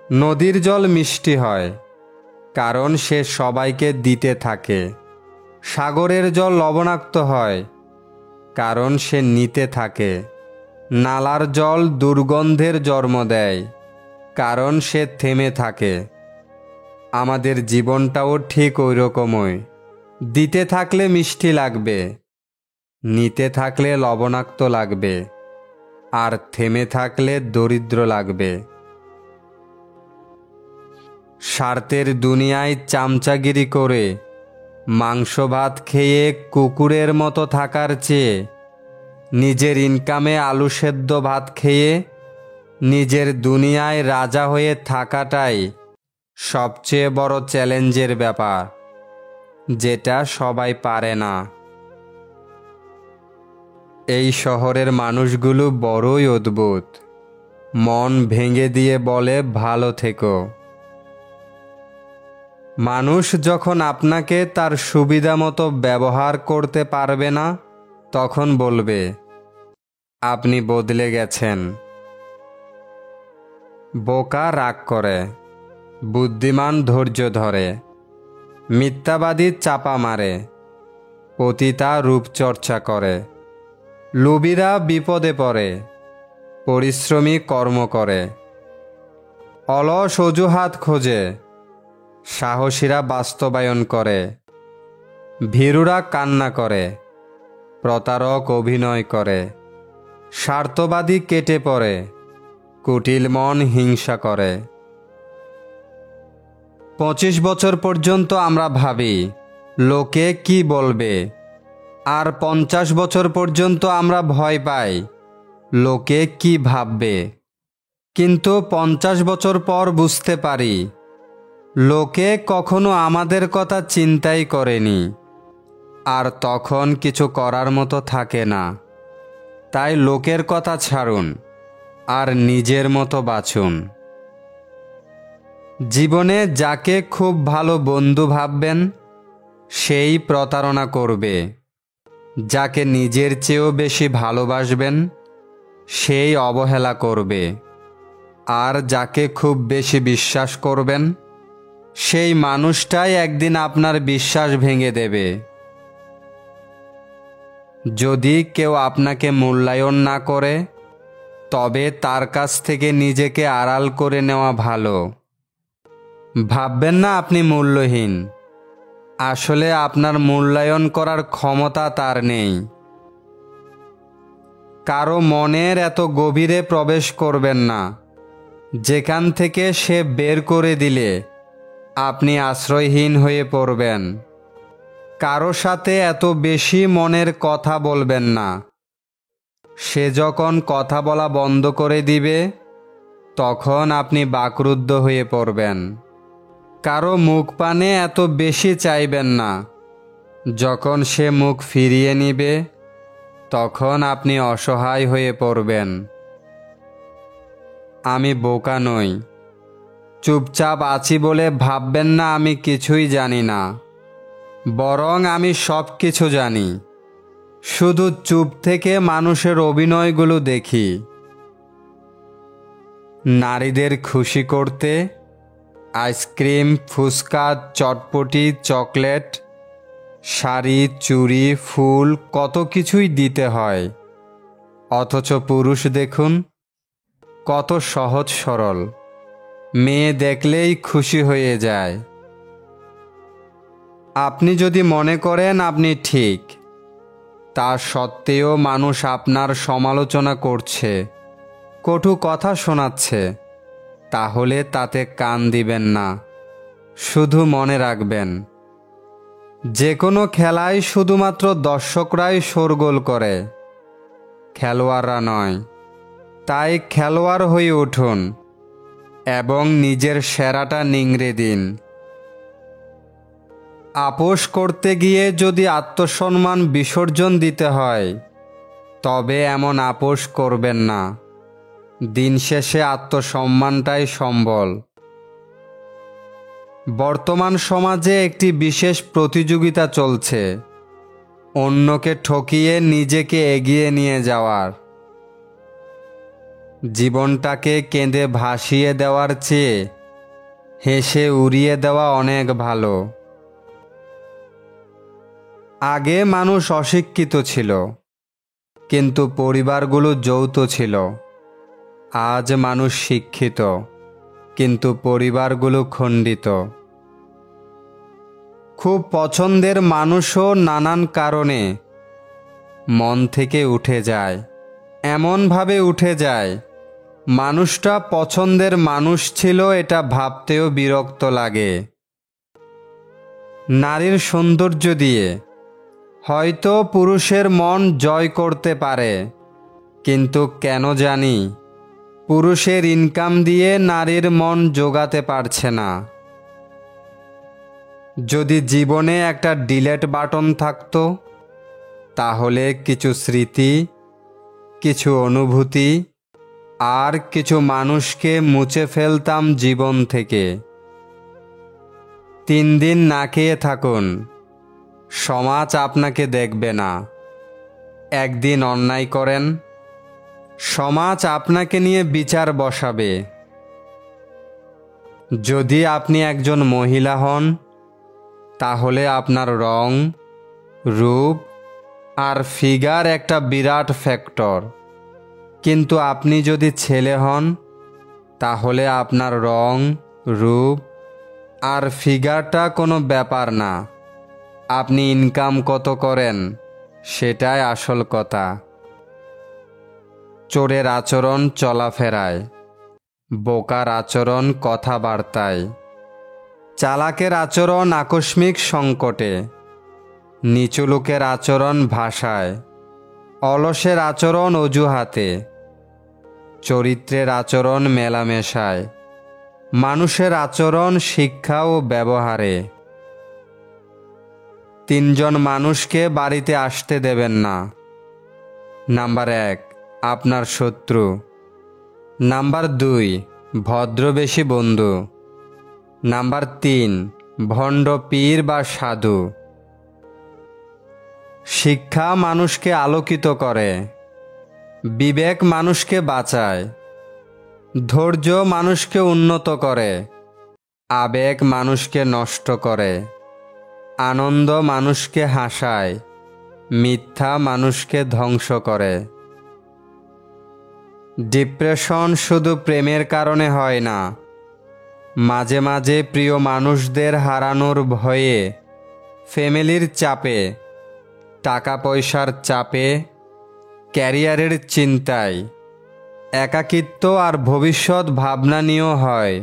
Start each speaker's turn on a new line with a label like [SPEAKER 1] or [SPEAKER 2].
[SPEAKER 1] নদীর জল মিষ্টি হয়, কারণ সে সবাইকে দিতে থাকে। সাগরের জল লবণাক্ত হয়, কারণ সে নিতে থাকে। নালার জল দুর্গন্ধের জন্ম দেয়, কারণ সে থেমে থাকে। আমাদের জীবনটাও ঠিক ওই রকমই। দিতে থাকলে মিষ্টি লাগবে, নিতে থাকলে লবণাক্ত লাগবে, আর থেমে থাকলে দরিদ্র লাগবে। স্বার্থের দুনিয়ায় চামচাগিরি করে মাংস ভাত খেয়ে কুকুরের মতো থাকার চেয়ে নিজের ইনকামে আলু সেদ্ধ ভাত খেয়ে নিজের দুনিয়ায় রাজা হয়ে থাকাটাই সবচেয়ে বড় চ্যালেঞ্জের ব্যাপার, যেটা সবাই পারে না। এই শহরের মানুষগুলো বড়ই অদ্ভুত। মন ভেঙে দিয়ে বলে ভালো থেকো। মানুষ যখন আপনাকে তার সুবিধা মতো ব্যবহার করতে পারবে না, তখন বলবে আপনি বদলে গেছেন। বোকা রাগ করে, বুদ্ধিমান ধৈর্য ধরে, মিথ্যাবাদী চাপা মারে, পতিতা রূপচর্চা করে, লোভীরা বিপদে পড়ে, পরিশ্রমী কর্ম করে, অলস অজুহাত খোঁজে, সাহসীরা বাস্তবায়ন করে, ভীরুরা কান্না করে, প্রতারক অভিনয় করে, স্বার্থবাদী কেটে পড়ে, কুটিল মন হিংসা করে। 25 বছর পর্যন্ত আমরা ভাবি লোকে কি বলবে, আর 50 বছর পর্যন্ত আমরা ভয় পাই লোকে কি ভাববে। কিন্তু 50 বছর পর বুঝতে পারি লোকে কখনো আমাদের কথা চিন্তাই করেনি, আর তখন কিছু করার মতো থাকে না। তাই লোকের কথা ছাড়ুন আর নিজের মতো বাঁচুন। জীবনে যাকে খুব ভালো বন্ধু ভাববেন সেই প্রতারণা করবে, যাকে নিজের চেয়েও বেশি ভালোবাসবেন সেই অবহেলা করবে, আর যাকে খুব বেশি বিশ্বাস করবেন সেই মানুষটাই একদিন আপনার বিশ্বাস ভেঙে দেবে। যদি কেউ আপনাকে মূল্যায়ন না করে, তবে তার কাছ থেকে নিজেকে আড়াল করে নেওয়া ভালো। ভাববেন না আপনি মূল্যহীন, আসলে আপনার মূল্যায়ন করার ক্ষমতা তার নেই। কারো মনের এত গভীরে প্রবেশ করবেন না যেখান থেকে সে বের করে দিলে আপনি আশ্রয়হীন হয়ে পড়বেন। কারো সাথে এত বেশি মনের কথা বলবেন না, সে যখন কথা বলা বন্ধ করে দিবে তখন আপনি বাকরুদ্ধ হয়ে পড়বেন। কারো মুখ পানে এত বেশি চাইবেন না, যখন সে মুখ ফিরিয়ে নিবে তখন আপনি অসহায় হয়ে পড়বেন। আমি বোকা নই, চুপচাপ আছি বলে ভাববেন না আমি কিছুই জানি না, বরং আমি সব কিছু জানি। শুধু চুপ থেকে মানুষের অভিনয়গুলো দেখি। নারীদের খুশি করতে আইসক্রিম, ফুচকা, চটপটি, চকলেট, শাড়ি, চুড়ি, ফুল কত কিছুই দিতে হয়। অথচ পুরুষ দেখুন কত সহজ সরল, মেয়ে দেখলেই খুশি হয়ে যায়। আপনি যদি মনে করেন আপনি ঠিক, তা সত্ত্বেও মানুষ আপনার সমালোচনা করছে, কটু কথা শোনাচ্ছে, তাহলে তাতে কান দিবেন না। শুধু মনে রাখবেন, যে কোনো খেলায় শুধুমাত্র দর্শকরাই শোরগোল করে, খেলোয়াড়রা নয়। তাই খেলোয়াড় হয়ে উঠুন এবং নিজের সেরাটা নিংড়ে দিন। আপোষ করতে গিয়ে যদি আত্মসম্মান বিসর্জন দিতে হয়, তবে এমন আপোষ করবেন না। দিন শেষে আত্মসম্মানটাই সম্বল। বর্তমান সমাজে একটি বিশেষ প্রতিযোগিতা চলছে, অন্যকে ঠকিয়ে নিজেকে এগিয়ে নিয়ে যাওয়ার। জীবনটাকে কেঁদে ভাসিয়ে দেওয়ার চেয়ে হেসে উড়িয়ে দেওয়া অনেক ভালো। আগে মানুষ অশিক্ষিত ছিল, কিন্তু পরিবারগুলো যৌথ ছিল। আজ মানুষ শিক্ষিত, কিন্তু পরিবারগুলো খণ্ডিত। খুব পছন্দের মানুষও নানান কারণে মন থেকে উঠে যায়। এমনভাবে উঠে যায়, মানুষটা পছন্দের মানুষ ছিল এটা ভাবতেও বিরক্ত লাগে। নারীর সৌন্দর্য দিয়ে হয়তো পুরুষের মন জয় করতে পারে, কিন্তু কেন জানি পুরুষের ইনকাম দিয়ে নারীর মন জোগাতে পারছে না। যদি জীবনে একটা ডিলেট বাটন থাকতো, তাহলে কিছু স্মৃতি, কিছু অনুভূতি আর কিছু মানুষকে মুছে ফেলতাম জীবন থেকে। 3 দিন না খেয়ে থাকুন, সমাজ আপনাকে দেখবে না। একদিন অন্যায় করেন, সমাজ আপনাকে নিয়ে বিচার বসাবে। যদি আপনি একজন মহিলা হন, তাহলে আপনার রং, রূপ আর ফিগার একটা বিরাট ফ্যাক্টর। কিন্তু আপনি যদি ছেলে হন, তাহলে আপনার রং, রূপ আর ফিগারটা কোনো ব্যাপার না। আপনি ইনকাম কত করেন সেটাই আসল কথা। চোরের আচরণ চলাফেরায়, বোকার আচরণ কথাবার্তায়, চালাকের আচরণ আকস্মিক সংকটে, নিচু লোকের আচরণ ভাষায়, অলসের আচরণ অজুহাতে, চরিত্রের আচরণ মেলামেশায়, মানুষের আচরণ শিক্ষা ও ব্যবহারে। 3 জন মানুষকে বাড়িতে আসতে দেবেন না। নাম্বার 1, আপনার শত্রু। নাম্বার 2, ভদ্রবেশী বন্ধু। নাম্বার 3, ভণ্ড পীর বা সাধু। শিক্ষা মানুষকে আলোকিত করে, বিবেক মানুষকে বাঁচায়, ধৈর্য মানুষকে উন্নত করে, আবেগ মানুষকে নষ্ট করে, আনন্দ মানুষকে হাসায়, মিথ্যা মানুষকে ধ্বংস করে। ডিপ্রেশন শুধু প্রেমের কারণে হয় না, মাঝে মাঝে প্রিয় মানুষদের হারানোর ভয়ে, ফ্যামিলির চাপে, টাকা পয়সার চাপে, ক্যারিয়ারের চিন্তায়, একাকিত্ব আর ভবিষ্যৎ ভাবনা নিয়েও হয়।